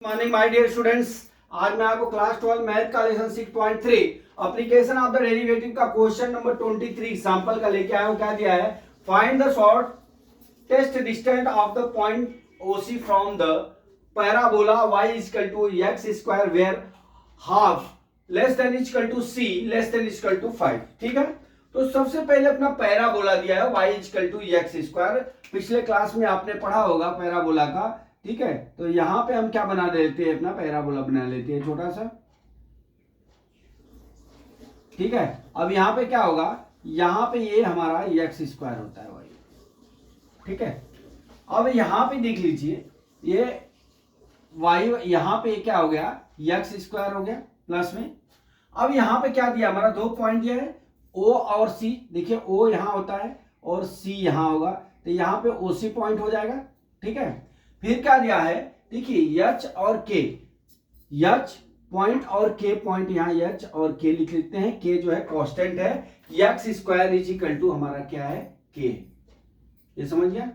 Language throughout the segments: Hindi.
Morning my dear students. आज मैं आपको क्लास 12 मैथ का lesson 6.3 application of the derivative का क्वेश्चन नंबर 23 एग्जांपल का लेके आया हूं। क्या दिया है? Find the shortest distance of the point OC from the parabola y equal to x square where half less than equal to c less than equal to 5। ठीक है, तो सबसे पहले अपना पैराबोला दिया है y equal to x square. पिछले क्लास में आपने पढ़ा होगा पैराबोला का। ठीक है, तो यहां पे हम क्या बना लेते हैं, अपना पैराबोला बना लेते हैं छोटा सा। ठीक है, अब यहां पे क्या होगा, यहां पे ये हमारा x स्क्वायर होता है भाई। ठीक है, अब यहां पे देख लीजिए ये y यहां पे क्या हो गया, x स्क्वायर हो गया प्लस में। अब यहां पे क्या दिया, हमारा दो पॉइंट दिया है O और C। देखिए O यहां होता है और C यहां होगा, तो यहां पे OC पॉइंट हो जाएगा। ठीक है, फिर क्या दिया है, देखिए H और K, H पॉइंट और K पॉइंट, यहां H और K लिख लेते हैं। K जो है कांस्टेंट है, x square is equal to हमारा क्या है, K। ये समझ गया।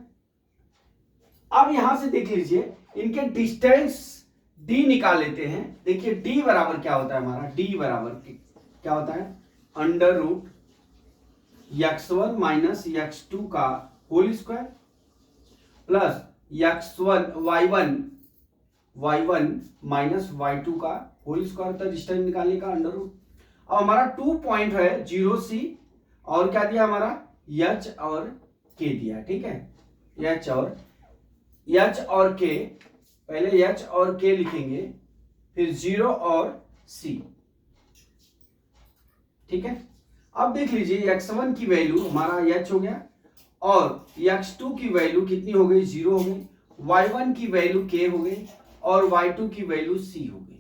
अब यहां से देख लीजिए इनके डिस्टेंस D निकाल लेते हैं। देखिए D बराबर क्या होता है हमारा, D बराबर क्या होता है, under root x1 minus x2 का whole square plus y1 minus y2 का होल स्क्वायर होता है, डिस्टेंस निकालने का अंडर रूट। अब हमारा 2 पॉइंट है 0C और क्या दिया हमारा, H और K दिया। ठीक है, H और K, पहले H और K लिखेंगे, फिर 0 और C। ठीक है, अब देख लीजिए x1 की वैल्यू हमारा H हो गया और x2 की वैल्यू कितनी हो गई, 0 हो गई। y1 की वैल्यू K हो गई और y2 की वैल्यू C हो गई।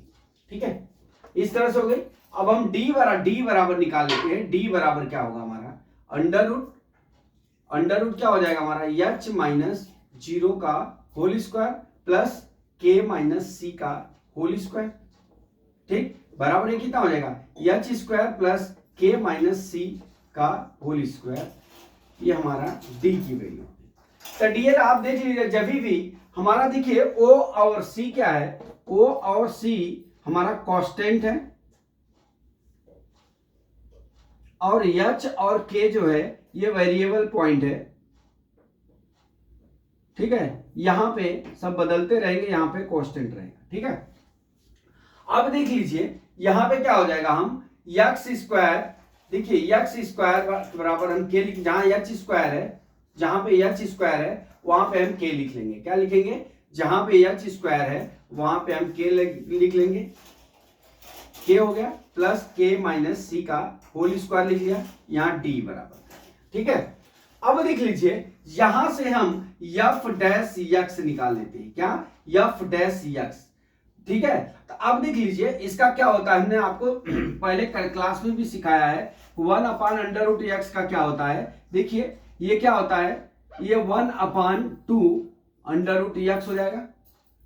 ठीक है, इस तरह से हो गई। अब हम D बराबर निकाल लेते हैं। D बराबर क्या होगा हमारा, अंडर रूट क्या हो जाएगा हमारा, H माइनस 0 का whole square plus K minus C का होल स्क्वायर। ठीक, बराबर ये कितना हो जाएगा, H square plus K minus C का होल स्क्वायर। ये हमारा D की वैल्यू। तो डियर आप देख लीजिए, जब भी हमारा देखिए O और C क्या है, O और C हमारा कांस्टेंट है और H और K जो है ये वेरिएबल पॉइंट है। ठीक है, यहां पे सब बदलते रहेंगे, यहां पे कांस्टेंट रहेगा। ठीक है, अब देख लीजिए यहां पे क्या हो जाएगा, हम x स्क्वायर, देखिए x स्क्वायर बराबर हम K लिख, जहां H स्क्वायर है, जहां पे H स्क्वायर है वहां पे हम K लिख लेंगे। क्या लिखेंगे, जहां पे H स्क्वायर है वहां पे हम K लिख लेंगे। K हो गया प्लस K माइनस C का होल स्क्वायर लिख लिया, यहां D बराबर। ठीक है, अब देख लीजिए यहां से हम f डैश x निकाल लेते हैं। क्या, f डैश x। ठीक है, तो अब देख लीजिए इसका क्या होता है, हमने आपको पहले क्लास में भी सिखाया है। 1 अपान अंडर रूट एक्स का क्या होता है, देखिए ये क्या होता है, ये 1 अपान 2 अंडर रूट एक्स हो जाएगा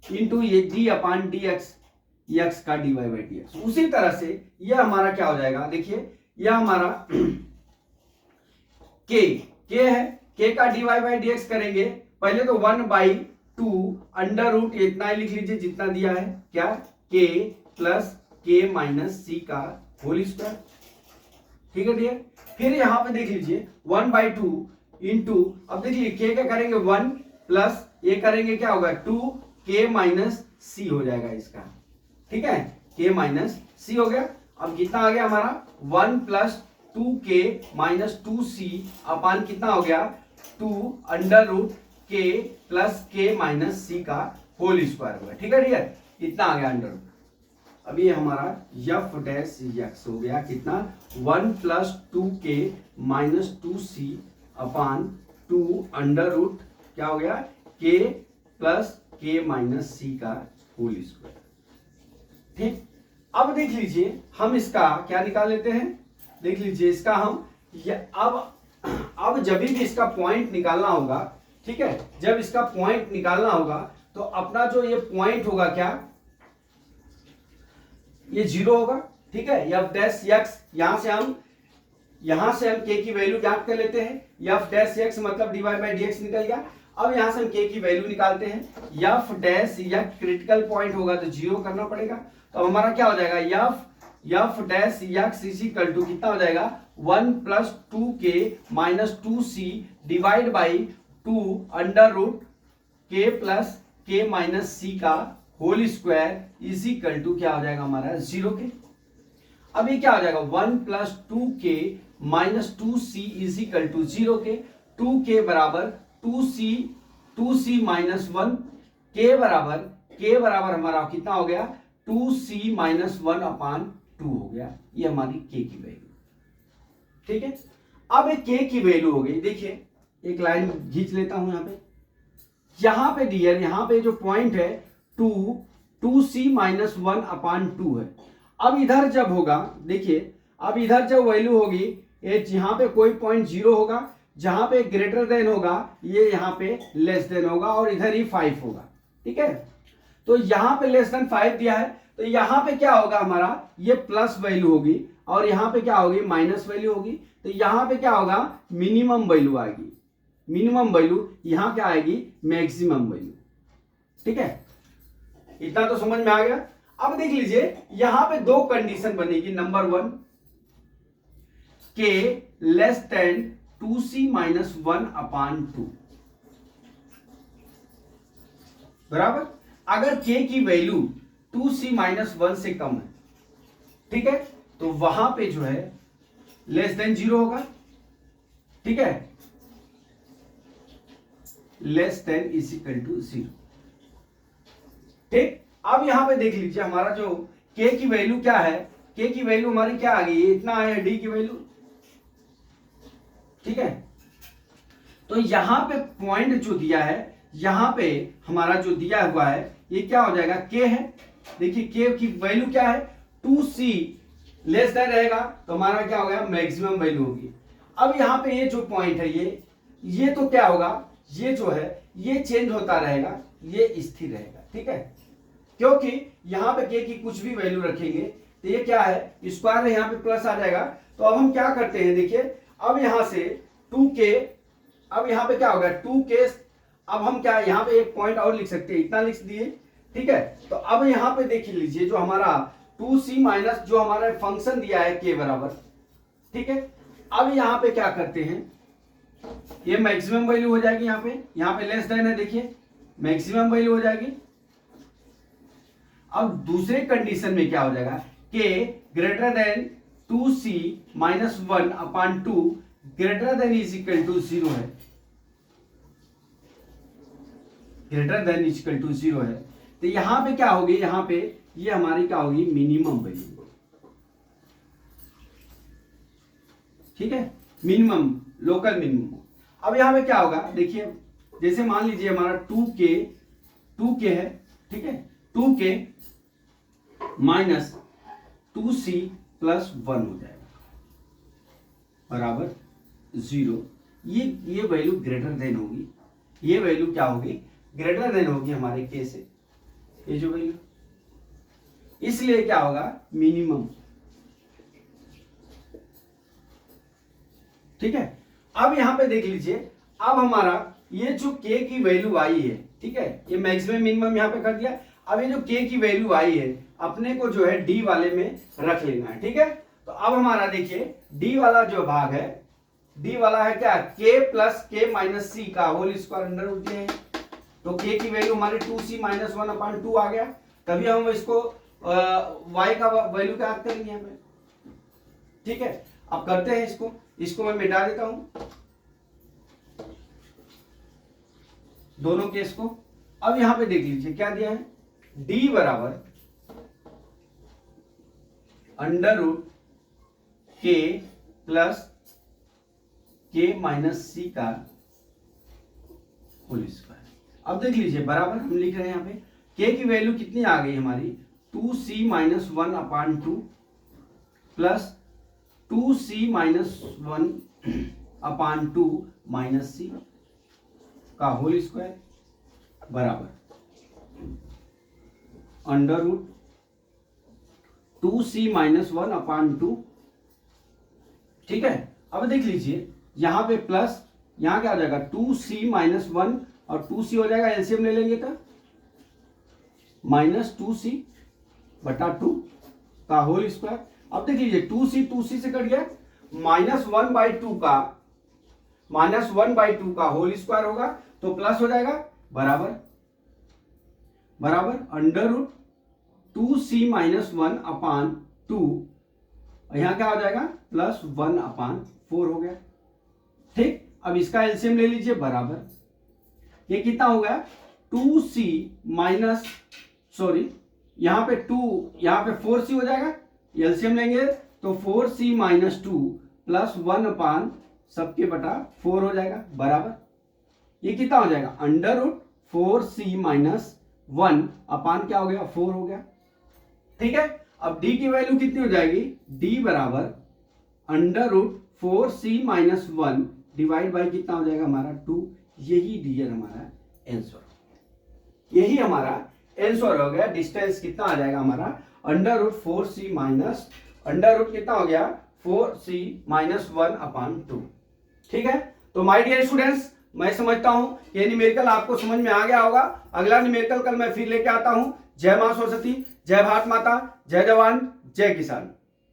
इंटू ये d अपान डी एक्स का dy बाई डी एक्स। उसी तरह से ये हमारा क्या हो जाएगा, देखिए यह हमारा k है, k का dy बाई डी एक्स करेंगे। पहले तो 1/2 अंडर रूट इतना ही लिख लीजिए जितना दिया है, क्या, k plus k minus c का होल स्क्वायर। ठीक है डियर, फिर यहां पे देख लीजिए 1/2 इंटू, अब देखिए k का करेंगे 1 प्लस ये करेंगे क्या होगा 2 k माइनस c हो जाएगा इसका। ठीक है, k माइनस c हो गया। अब कितना आ गया हमारा 1 प्लस 2k माइनस 2c अपान कितना हो गया 2 under root k plus k minus c का होल स्क्वायर हुआ। ठीक है डियर, इतना आ गया अंडर रूट। अब ये हमारा f डैश x हो गया कितना, 1 प्लस 2k माइनस 2c अपान 2 अंडर रूट क्या हो गया k plus k minus c का होल स्क्वायर। ठीक, अब देख लीजिए हम इसका क्या निकाल लेते हैं, देख लीजिए इसका हम अब जब भी इसका पॉइंट निकालना होगा, ठीक है, जब इसका पॉइंट निकालना होगा तो अपना जो ये पॉइंट होगा क्या, ये 0 होगा। ठीक है, f डैश x, यहां से हम k की वैल्यू ज्ञात कर लेते हैं। f डैश x मतलब dy बाई dx निकल गया। अब यहां से हम के की वैल्यू निकालते हैं, एफ डैश या क्रिटिकल पॉइंट होगा तो 0 करना पड़ेगा। तो अब हमारा क्या हो जाएगा, F dash X is equal to कितना हो जाएगा 1 plus 2k minus 2c divide by 2 under root K plus K minus C का whole square is equal to क्या हो जाएगा हमारा 0 के। अब ये क्या हो जाएगा 1 plus 2k minus 2c is equal to 0 के। 2k बराबर 2c माइनस 1, k बराबर हमारा कितना हो गया 2c माइनस 1 अपान 2 हो गया। ये हमारी k की वैल्यू, ठीक है। अब एक k की वैल्यू हो गई, देखिए एक लाइन खींच लेता हूं यहां पे डियर, यहां पे जो पॉइंट है 2c माइनस 1 अपान 2 है। अब इधर जब होगा, देखिए अब इधर जब वैल्यू होगी, यहां पे कोई पॉइंट 0 होगा, जहां पे ग्रेटर देन होगा ये यहां पे लेस देन होगा और इधर ही 5 होगा, ठीक है। तो यहां पे लेस देन 5 दिया है, तो यहां पे क्या होगा हमारा ये प्लस वैल्यू होगी और यहां पे क्या होगी माइनस वैल्यू होगी। तो यहां पे क्या होगा मिनिमम वैल्यू आएगी, मिनिमम वैल्यू यहां क्या आएगी मैक्सिमम वैल्यू, ठीक है। इतना तो समझ में आ गया। अब देख लीजिए यहां पे दो कंडीशन बनेगी, नंबर 1 के less than 2c minus 1 upon 2 बराबर। अगर k की वैल्यू 2c माइनस 1 से कम है, ठीक है, तो वहां पे जो है लेस देन 0 होगा, ठीक है, less than is equal to 0, ठीक। अब यहां पे देख लीजिए हमारा जो k की वैल्यू क्या है, k की वैल्यू हमारी क्या आ गई, इतना है d की वैल्यू, ठीक है। तो यहां पे पॉइंट जो दिया है, यहां पे हमारा जो दिया हुआ है ये क्या हो जाएगा k है। देखिए k की वैल्यू क्या है 2c, लेस देन रहेगा तो हमारा क्या हो गया मैक्सिमम वैल्यू होगी। अब यहां पे ये जो पॉइंट है ये तो क्या होगा, ये जो है ये चेंज होता रहेगा, ये स्थिर रहेगा, ठीक है, क्योंकि यहां पे k की कुछ भी वैल्यू रखेंगे तो ये क्या है स्क्वायर है, यहां पे प्लस आ जाएगा। तो अब हम क्या करते हैं, देखिए अब यहां से 2k, अब यहां पे क्या होगा 2k, अब हम क्या यहां पे एक पॉइंट और लिख सकते हैं, इतना लिख दिए, ठीक है। तो अब यहां पे देख लीजिए जो हमारा 2c माइनस जो हमारा फंक्शन दिया है k बराबर, ठीक है। अब यहां पे क्या करते हैं, ये मैक्सिमम वैल्यू हो जाएगी, यहां पे लेस देन है, देखिए मैक्सिमम वैल्यू हो जाएगी। अब दूसरे कंडीशन में क्या हो जाएगा k greater than 2c minus 1 upon 2 greater than is equal to 0 है, greater than is equal to 0 है। तो यहां पे क्या होगी, यहां पे ये हमारी क्या होगी मिनिमम वैल्यू, ठीक है, मिनिमम लोकल मिनिमम। अब यहां पे क्या होगा, देखिए जैसे मान लीजिए हमारा 2k है, ठीक है, 2k माइनस 2c प्लस 1 हो जाएगा बराबर 0। ये वैल्यू ग्रेटर देन होगी, ये वैल्यू क्या होगी ग्रेटर देन होगी हमारे k से, ये जो वैल्यू, इसलिए क्या होगा मिनिमम, ठीक है। अब यहां पे देख लीजिए, अब हमारा ये जो k की वैल्यू आई है, ठीक है, ये मैक्सिमम मिनिमम यहां पे कर दिया। अब ये जो k की वैल्यू आई है अपने को जो है d वाले में रख लेना है, ठीक है। तो अब हमारा देखिए d वाला जो भाग है, d वाला है क्या k plus K minus C का होल स्क्वायर अंडर रूट है। तो k की वैल्यू हमारे 2c माइनस 1 अपान 2 आ गया, तभी हम इसको y का वैल्यू क्या करेंगे यहाँ पे, ठीक है। अब करते हैं इसको मैं मिटा देता हूं दोनों केस को। अब यहां पे देख लीजिए क्या दिया है, d बराबर under root k plus K minus C का होल स्क्वायर। अब देख लीजिए बराबर हम लिख रहे हैं यहाँ पे k की वैल्यू कितनी आ गई हमारी 2c minus 1 upon 2 plus 2c minus 1 upon 2 minus C का होल स्क्वायर बराबर under root 2c minus 1 upon 2, ठीक है। अब देख लीजिए यहां पे प्लस, यहां क्या हो जाएगा 2c माइनस 1 और 2c हो जाएगा, एलसीएम ले लेंगे तो -2c बटा 2 का होल स्क्वायर। अब देख लीजिए 2c से कट गया, -1/2 का होल स्क्वायर होगा तो प्लस हो जाएगा, बराबर अंडर रूट 2c - 1/2, यहां क्या हो जाएगा +1/4 हो गया। ठीक, अब इसका एलसीएम ले लीजिए, बराबर ये कितना हो गया 2c माइनस, सॉरी यहां पे 2, यहां पे 4c हो जाएगा, एलसीएम लेंगे तो 4c - 2 +1 सबके बटा 4 हो जाएगा, बराबर ये कितना हो जाएगा अंडर रूट 4c - 1 अपान क्या हो गया 4 हो गया। ठीक है, अब d की वैल्यू कितनी हो जाएगी, d बराबर under root 4c - 1 divide by कितना हो जाएगा हमारा 2। यही डियर हमारा आंसर, यही हमारा आंसर हो गया। डिस्टेंस कितना आ जाएगा हमारा under root 4c minus under root कितना हो गया 4c - 1/2। ठीक है, तो माय डियर स्टूडेंट्स, मैं समझता हूं कि ये न्यूमेरिकल आपको समझ में आ गया होगा। अगला न्यूमेरिकल कल मैं फिर लेके आता हूं। जय मां सरस्वती, जय भारत माता, जय जवान, जय किसान।